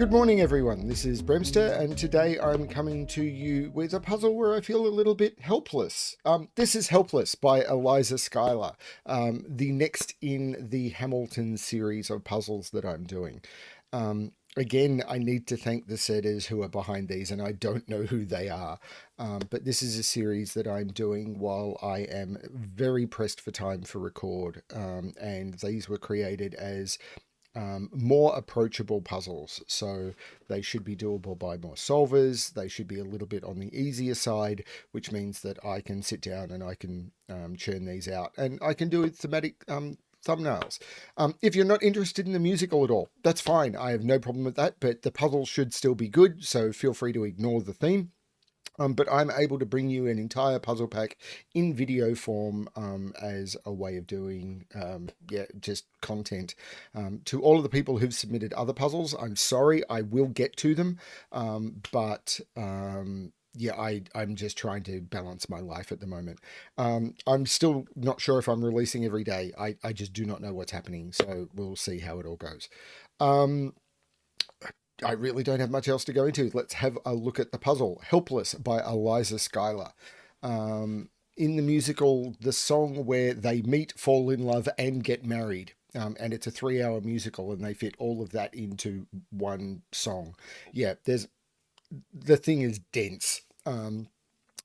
Good morning, everyone. This is Bremster, and today I'm coming to you with a puzzle where I feel a little bit helpless. This is Helpless by Eliza Schuyler, the next in the Hamilton series of puzzles that I'm doing. Again, I need to thank the setters who are behind these, and I don't know who they are. But this is a series that I'm doing while I am very pressed for time for record. And these were created as more approachable puzzles, so they should be doable by more solvers. They should be a little bit on the easier side, which means that I can sit down and I can churn these out, and I can do thematic thumbnails. If you're not interested in the musical at all, that's fine. I have no problem with that, but the puzzle should still be good, so feel free to ignore the theme. But I'm able to bring you an entire puzzle pack in video form as a way of doing, just content. To all of the people who've submitted other puzzles, I'm sorry, I will get to them. I'm just trying to balance my life at the moment. I'm still not sure if I'm releasing every day. I just do not know what's happening, so we'll see how it all goes. I really don't have much else to go into. Let's have a look at the puzzle. Helpless by Eliza Schuyler. In the musical, the song where they meet, fall in love, and get married. And it's a 3-hour musical, and they fit all of that into one song. Yeah, the thing is dense.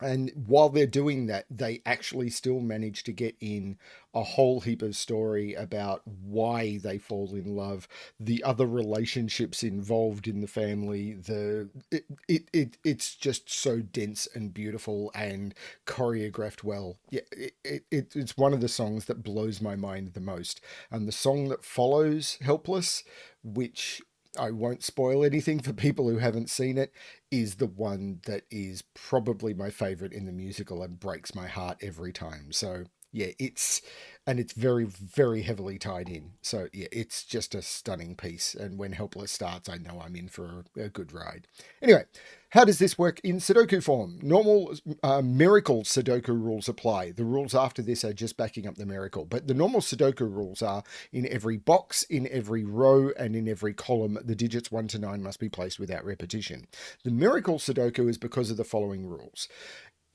And while they're doing that, they actually still manage to get in a whole heap of story about why they fall in love, the other relationships involved in the family. It's just so dense and beautiful and choreographed well. Yeah, it's one of the songs that blows my mind the most. And the song that follows Helpless, which I won't spoil anything for people who haven't seen it, is the one that is probably my favorite in the musical and breaks my heart every time. So yeah, it's very, very heavily tied in. So yeah, it's just a stunning piece. And when Helpless starts, I know I'm in for a good ride. Anyway, how does this work in Sudoku form? Normal miracle Sudoku rules apply. The rules after this are just backing up the miracle. But the normal Sudoku rules are in every box, in every row, and in every column, the digits 1 to 9 must be placed without repetition. The miracle Sudoku is because of the following rules.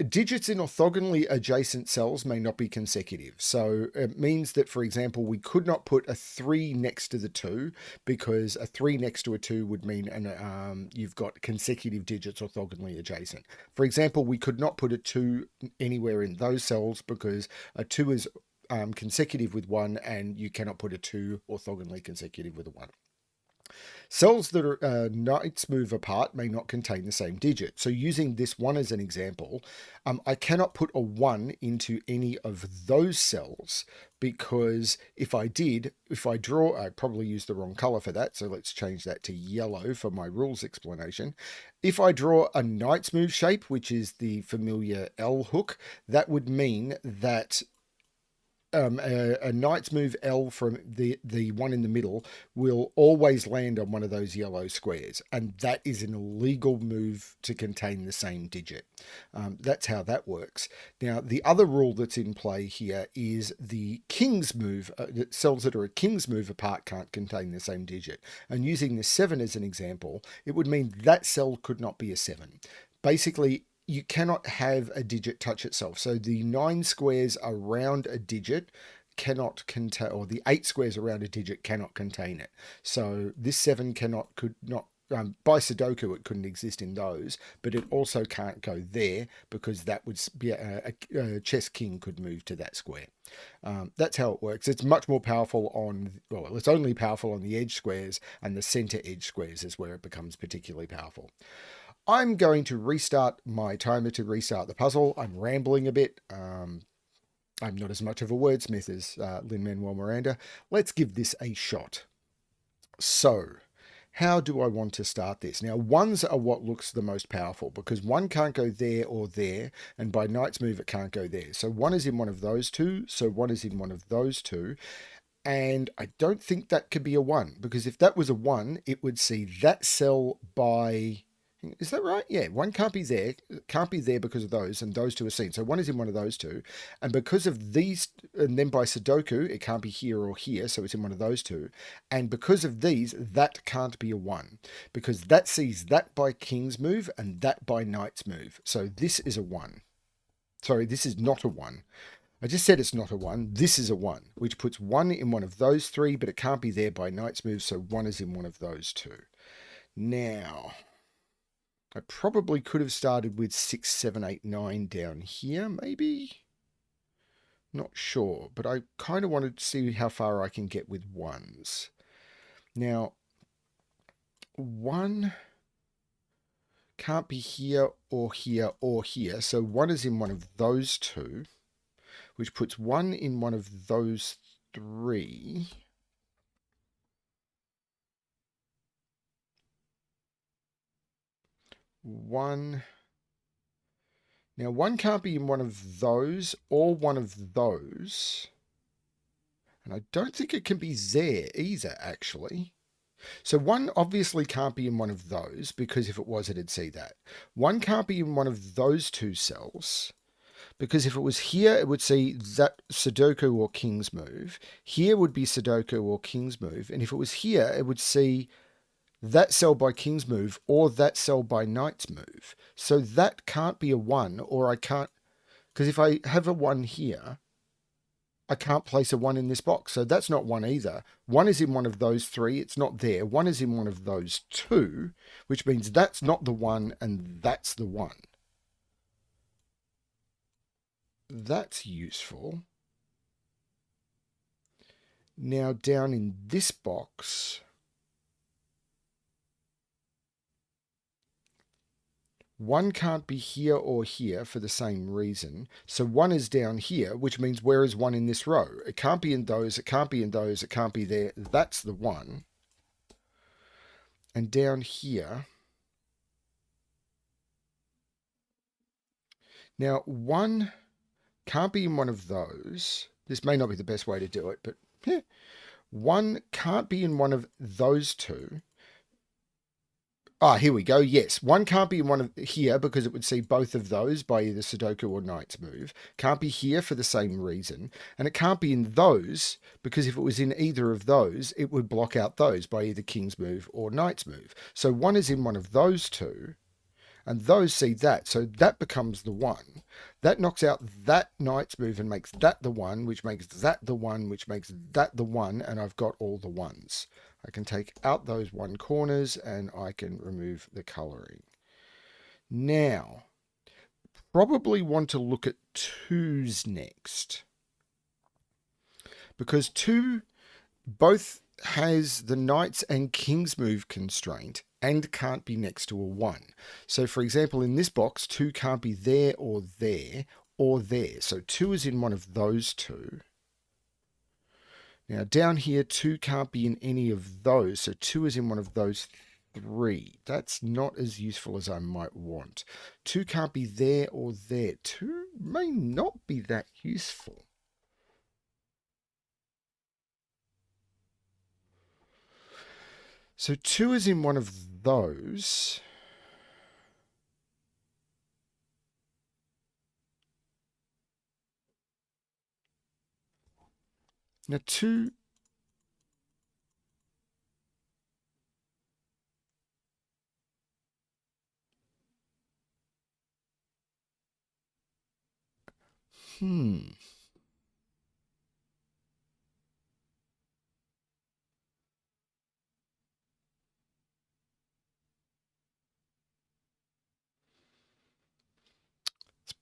Digits in orthogonally adjacent cells may not be consecutive. So it means that, for example, we could not put a 3 next to the 2, because a 3 next to a 2 would mean you've got consecutive digits orthogonally adjacent. For example, we could not put a 2 anywhere in those cells because a 2 is consecutive with 1, and you cannot put a 2 orthogonally consecutive with a 1. Cells that are knights move apart may not contain the same digit. So using this one as an example, I cannot put a 1 into any of those cells, because if I draw, I probably used the wrong color for that. So let's change that to yellow for my rules explanation. If I draw a knight's move shape, which is the familiar L hook, that would mean that a knight's move L from the one in the middle will always land on one of those yellow squares, and that is an illegal move to contain the same digit. That's how that works. Now, the other rule that's in play here is the king's move. Cells that are a king's move apart can't contain the same digit. And using the 7 as an example, it would mean that cell could not be a 7. Basically, you cannot have a digit touch itself. So the 9 squares around a digit cannot contain, or the 8 squares around a digit cannot contain it. So this 7 could not, by Sudoku, it couldn't exist in those, but it also can't go there, because that would be a chess king could move to that square. That's how it works. It's much more powerful it's only powerful on the edge squares, and the center edge squares is where it becomes particularly powerful. I'm going to restart my timer to restart the puzzle. I'm rambling a bit. I'm not as much of a wordsmith as Lin-Manuel Miranda. Let's give this a shot. So, how do I want to start this? Now, 1s are what looks the most powerful, because 1 can't go there or there, and by knight's move it can't go there. So 1 is in one of those 2, so 1 is in one of those 2. And I don't think that could be a 1, because if that was a 1, it would see that cell by Is that right? Yeah, one can't be there. Can't be there because of those, and those two are seen. So one is in one of those two, and because of these, and then by Sudoku, it can't be here or here, so it's in one of those two. And because of these, that can't be a one, because that sees that by king's move and that by knight's move. So this is a one. Sorry, this is not a one. I just said it's not a one. This is a one, which puts one in one of those three, but it can't be there by knight's move, so one is in one of those two. Now, I probably could have started with 6, 7, 8, 9 down here, maybe? Not sure, but I kind of wanted to see how far I can get with ones. Now, one can't be here or here or here, so one is in one of those two, which puts one in one of those three. One. Now, one can't be in one of those or one of those. And I don't think it can be there either, actually. So one obviously can't be in one of those, because if it was, it'd see that. One can't be in one of those two cells, because if it was here, it would see that Sudoku or King's move. Here would be Sudoku or King's move. And if it was here, it would see that cell by King's move or that cell by Knight's move. So that can't be a 1, or I can't, because if I have a 1 here, I can't place a 1 in this box. So that's not 1 either. 1 is in one of those three. It's not there. 1 is in one of those two, which means that's not the 1 and that's the 1. That's useful. Now down in this box, one can't be here or here for the same reason. So one is down here, which means where is one in this row? It can't be in those, it can't be in those, it can't be there. That's the 1. And down here, now 1 can't be in one of those. This may not be the best way to do it, but 1 can't be in one of those two. Ah, here we go. Yes, 1 can't be in one of here because it would see both of those by either Sudoku or Knight's move. Can't be here for the same reason. And it can't be in those because if it was in either of those, it would block out those by either King's move or Knight's move. So 1 is in one of those two, and those see that. So that becomes the 1. That knocks out that Knight's move and makes that the 1, which makes that the 1, which makes that the 1, and I've got all the 1s. I can take out those 1 corners and I can remove the colouring. Now, probably want to look at 2s next, because 2 both has the Knight's and King's move constraint and can't be next to a 1. So for example, in this box, 2 can't be there or there or there. So 2 is in one of those two. Now down here, 2 can't be in any of those. So 2 is in one of those 3. That's not as useful as I might want. 2 can't be there or there. 2 may not be that useful. So 2 is in one of those. Now 2...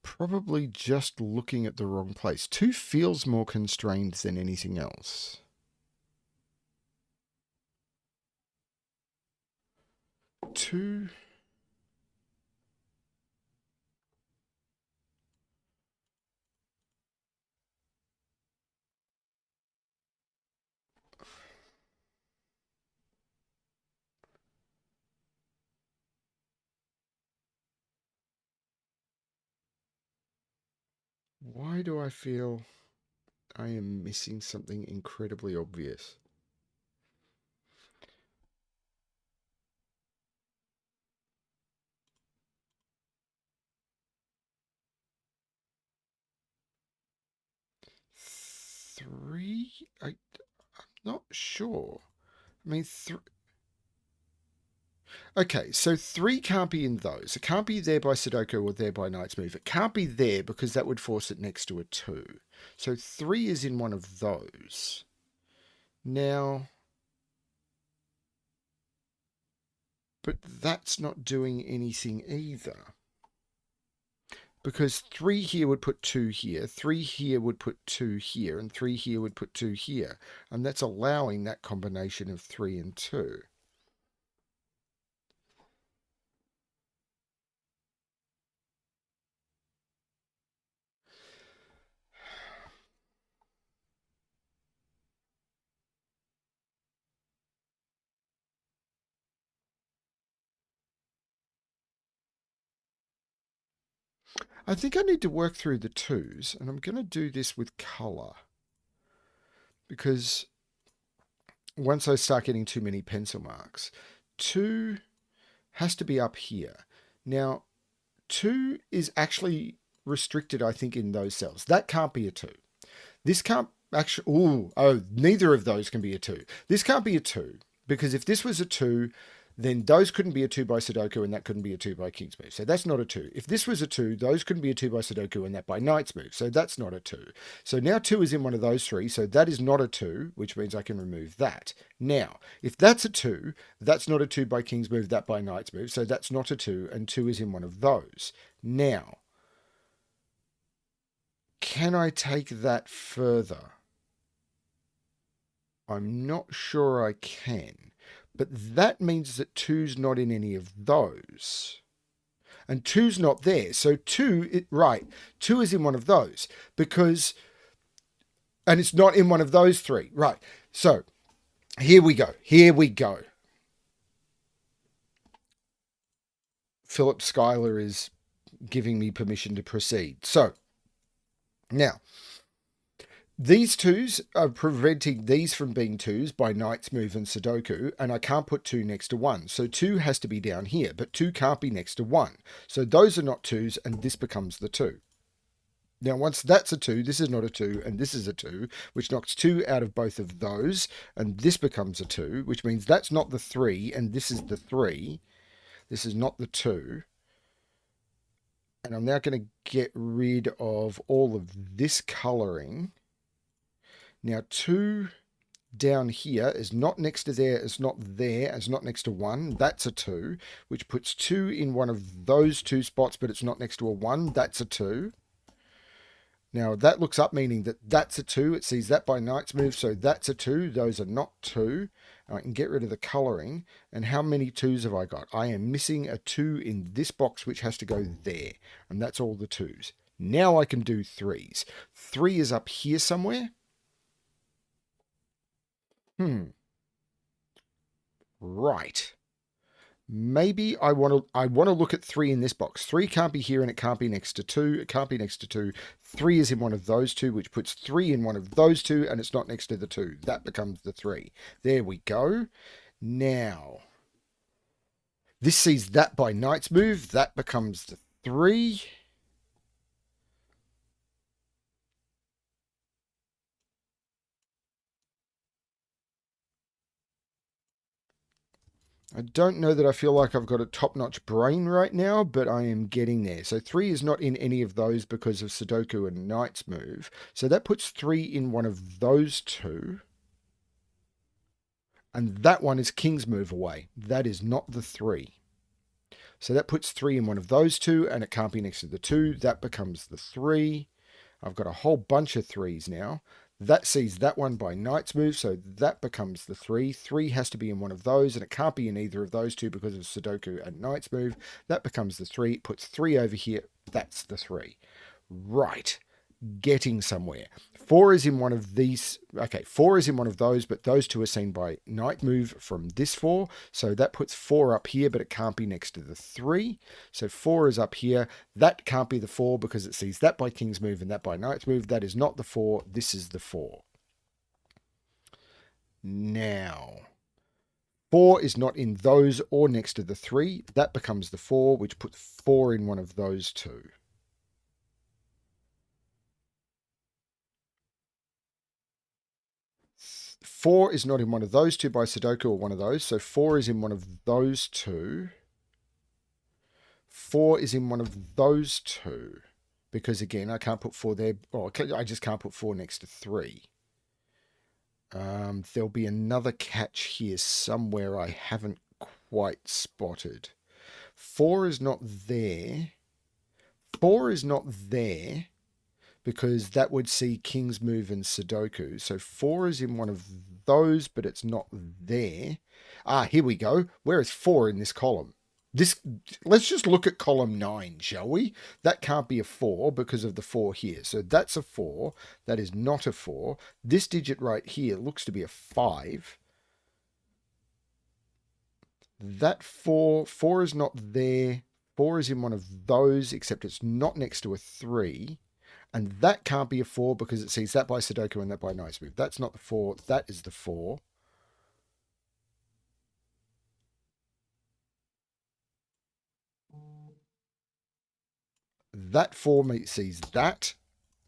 Probably just looking at the wrong place. 2 feels more constrained than anything else. 2... Why do I feel I am missing something incredibly obvious? 3? I'm not sure. I mean, okay, so 3 can't be in those. It can't be there by Sudoku or there by Knight's Move. It can't be there because that would force it next to a 2. So 3 is in one of those. Now, but that's not doing anything either. Because 3 here would put 2 here, 3 here would put 2 here, and 3 here would put 2 here. And that's allowing that combination of 3 and 2. I think I need to work through the 2s, and I'm going to do this with colour. Because once I start getting too many pencil marks, 2 has to be up here. Now, 2 is actually restricted, I think, in those cells. That can't be a 2. This can't actually... neither of those can be a 2. This can't be a 2, because if this was a 2, then those couldn't be a 2 by Sudoku, and that couldn't be a 2 by King's Move. So that's not a 2. If this was a 2, those couldn't be a 2 by Sudoku, and that by Knight's Move. So that's not a 2. So now 2 is in one of those 3, so that is not a 2, which means I can remove that. Now, if that's a 2, that's not a 2 by King's Move, that by Knight's Move, so that's not a 2, and 2 is in one of those. Now, can I take that further? I'm not sure I can. But that means that 2's not in any of those. And 2's not there. So 2 is in one of those. Because, and it's not in one of those 3. Right. So, here we go. Philip Schuyler is giving me permission to proceed. So, now, these 2's are preventing these from being 2's by Knight's Move and Sudoku, and I can't put 2 next to 1. So 2 has to be down here, but 2 can't be next to 1. So those are not 2's, and this becomes the 2. Now, once that's a 2, this is not a 2, and this is a 2, which knocks 2 out of both of those, and this becomes a 2, which means that's not the 3, and this is the 3. This is not the 2. And I'm now going to get rid of all of this colouring. Now, 2 down here is not next to there, it's not there, it's not next to 1. That's a 2, which puts 2 in one of those 2 spots, but it's not next to a 1. That's a 2. Now, that looks up, meaning that that's a 2. It sees that by Knight's Move, so that's a 2. Those are not 2. I can get rid of the colouring. And how many 2's have I got? I am missing a 2 in this box, which has to go there. And that's all the 2's. Now I can do 3's. 3 is up here somewhere. Right. Maybe I want to look at 3 in this box. 3 can't be here, and it can't be next to 2. It can't be next to 2. 3 is in one of those 2, which puts 3 in one of those 2, and it's not next to the 2. That becomes the 3. There we go. Now, this sees that by Knight's Move. That becomes the 3. I don't know that I feel like I've got a top-notch brain right now, but I am getting there. So 3 is not in any of those because of Sudoku and Knight's Move. So that puts 3 in one of those 2. And that one is King's Move away. That is not the 3. So that puts 3 in one of those 2, and it can't be next to the 2. That becomes the 3. I've got a whole bunch of 3's now. That sees that one by Knight's Move, so that becomes the 3. 3 has to be in one of those, and it can't be in either of those 2 because of Sudoku and Knight's Move. That becomes the 3. It puts 3 over here. That's the 3. Right. Getting somewhere. 4 is in one of these. Okay, 4 is in one of those, but those 2 are seen by Knight Move from this 4. So that puts 4 up here, but it can't be next to the 3. So 4 is up here. That can't be the 4 because it sees that by King's Move and that by Knight's Move. That is not the 4. This is the 4. Now, 4 is not in those or next to the 3. That becomes the 4, which puts 4 in one of those 2. 4 is not in one of those two by Sudoku or one of those. So 4 is in one of those two. 4 is in one of those two. Because again, I can't put 4 there. Or I just can't put 4 next to 3. There'll be another catch here somewhere I haven't quite spotted. 4 is not there. 4 is not there because that would see King's Move and Sudoku. So 4 is in one of those, but it's not there. Here we go. Where is 4 in this column? Let's just look at column 9, shall we? That can't be a 4 because of the 4 here. So that's a 4. That is not a 4. This digit right here looks to be a 5. That 4 is not there. 4 is in one of those, except it's not next to a 3. And that can't be a 4 because it sees that by Sudoku and that by Nice Move. That's not the 4. That is the 4. That 4 sees that,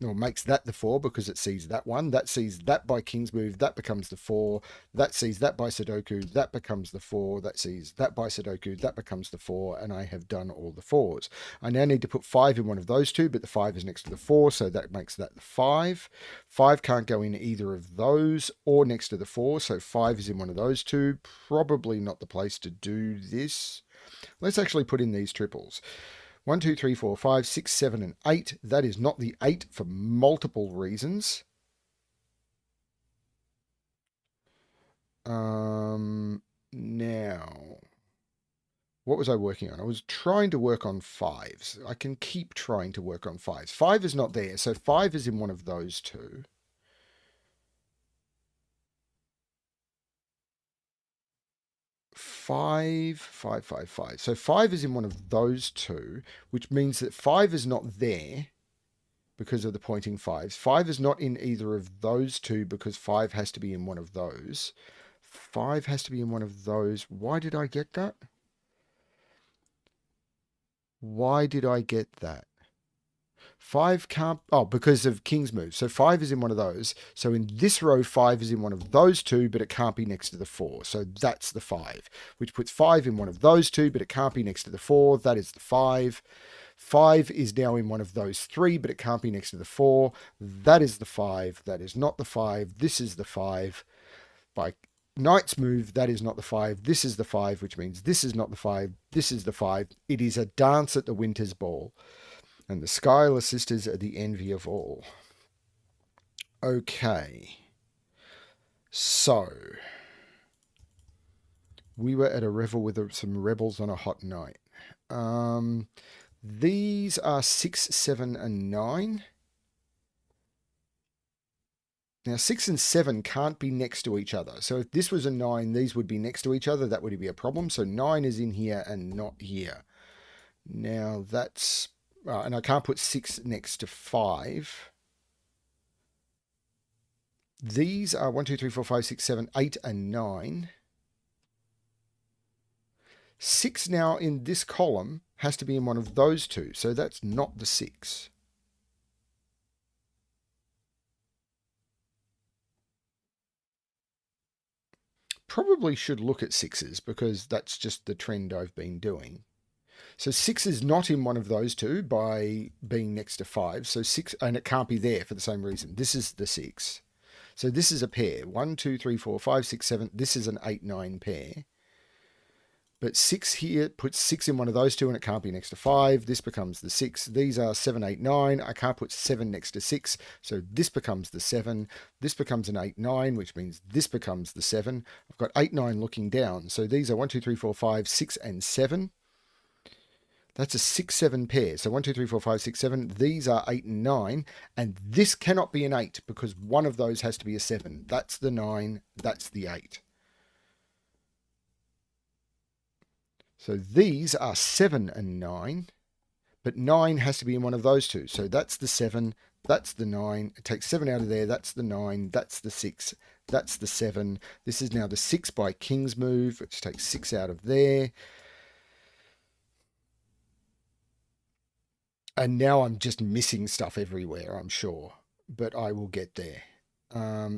or makes that the 4 because it sees that one. That sees that by King's Move, that becomes the 4. That sees that by Sudoku, that becomes the 4. That sees that by Sudoku, that becomes the 4. And I have done all the 4s. I now need to put 5 in one of those two, but the 5 is next to the 4, so that makes that the 5. 5 can't go in either of those or next to the 4, so 5 is in one of those two. Probably not the place to do this. Let's actually put in these triples. 1, 2, 3, 4, 5, 6, 7, and 8. That is not the 8 for multiple reasons. Now, what was I working on? I was trying to work on 5s. I can keep trying to work on 5s. 5 is not there, so 5 is in one of those two. 5, 5, 5, 5. So 5 is in one of those two, which means that 5 is not there because of the pointing 5s. 5 is not in either of those two because 5 has to be in one of those. 5 has to be in one of those. Why did I get that? Why did I get that? 5 can't... Oh, because of King's Move. So 5 is in one of those. So in this row, 5 is in one of those two, but it can't be next to the 4. So that's the 5, which puts 5 in one of those two, but it can't be next to the 4. That is the 5. 5 is now in one of those 3, but it can't be next to the 4. That is the 5. That is not the 5. This is the 5. By Knight's Move, that is not the 5. This is the 5, which means this is not the 5. This is the 5. It is a dance at the Winter's Ball. And the Schuyler sisters are the envy of all. Okay. So, we were at a revel with some rebels on a hot night. These are 6, 7, and 9. Now, 6 and 7 can't be next to each other. So if this was a 9, these would be next to each other. That would be a problem. So 9 is in here and not here. Now, that's... and I can't put 6 next to 5. These are 1, 2, 3, 4, 5, 6, 7, 8, and 9. 6 now in this column has to be in one of those two. So that's not the 6. Probably should look at 6s because that's just the trend I've been doing. So 6 is not in one of those two by being next to 5. So 6, and it can't be there for the same reason. This is the 6. So this is a pair. 1, 2, 3, 4, 5, 6, 7. This is an 8, 9 pair. But 6 here puts 6 in one of those two and it can't be next to 5. This becomes the 6. These are 7, 8, 9. I can't put 7 next to 6. So this becomes the 7. This becomes an 8, 9, which means this becomes the 7. I've got 8, 9 looking down. So these are 1, 2, 3, 4, 5, 6, and 7. That's a 6, 7 pair. So 1, 2, 3, 4, 5, 6, 7. These are 8 and 9. And this cannot be an 8 because one of those has to be a 7. That's the 9. That's the 8. So these are 7 and 9. But 9 has to be in one of those two. So that's the 7. That's the 9. It takes 7 out of there. That's the 9. That's the 6. That's the 7. This is now the 6 by King's Move, which takes 6 out of there. And now I'm just missing stuff everywhere, I'm sure. But I will get there.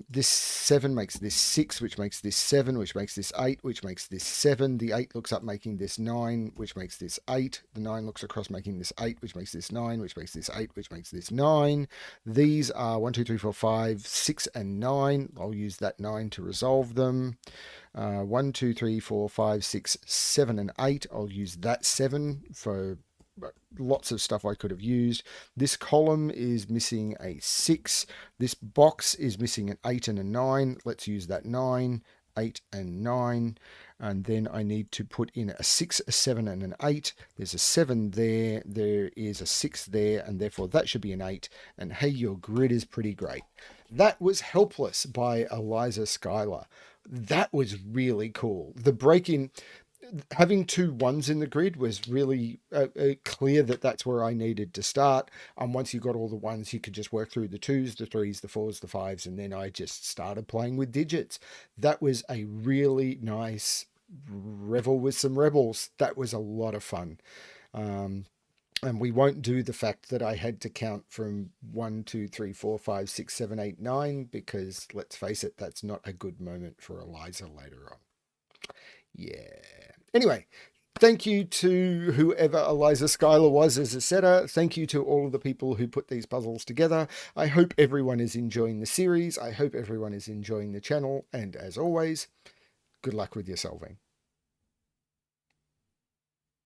This 7 makes this 6, which makes this 7, which makes this 8, which makes this 7. The 8 looks up, making this 9, which makes this 8. The 9 looks across, making this 8, which makes this 9, which makes this 8, which makes this 9. These are 1, 2, 3, 4, 5, 6, and 9. I'll use that 9 to resolve them. 1, 2, 3, 4, 5, 6, 7, and 8. I'll use that 7 for lots of stuff I could have used. This column is missing a 6. This box is missing an 8 and a 9. Let's use that 9, 8, and 9. And then I need to put in a 6, a 7, and an 8. There's a 7 there. There is a 6 there. And therefore that should be an 8. And hey, your grid is pretty great. That was Helpless by Eliza Schuyler. That was really cool. The break-in, having 2 ones in the grid was really clear that that's where I needed to start. And once you got all the ones, you could just work through the 2s, the 3s, the 4s, the 5s, and then I just started playing with digits. That was a really nice revel with some rebels. That was a lot of fun. And we won't do the fact that I had to count from 1, 2, 3, 4, 5, 6, 7, 8, 9, because let's face it, that's not a good moment for Eliza later on. Yeah. Anyway, thank you to whoever Eliza Schuyler was as a setter. Thank you to all of the people who put these puzzles together. I hope everyone is enjoying the series. I hope everyone is enjoying the channel. And as always, good luck with your solving.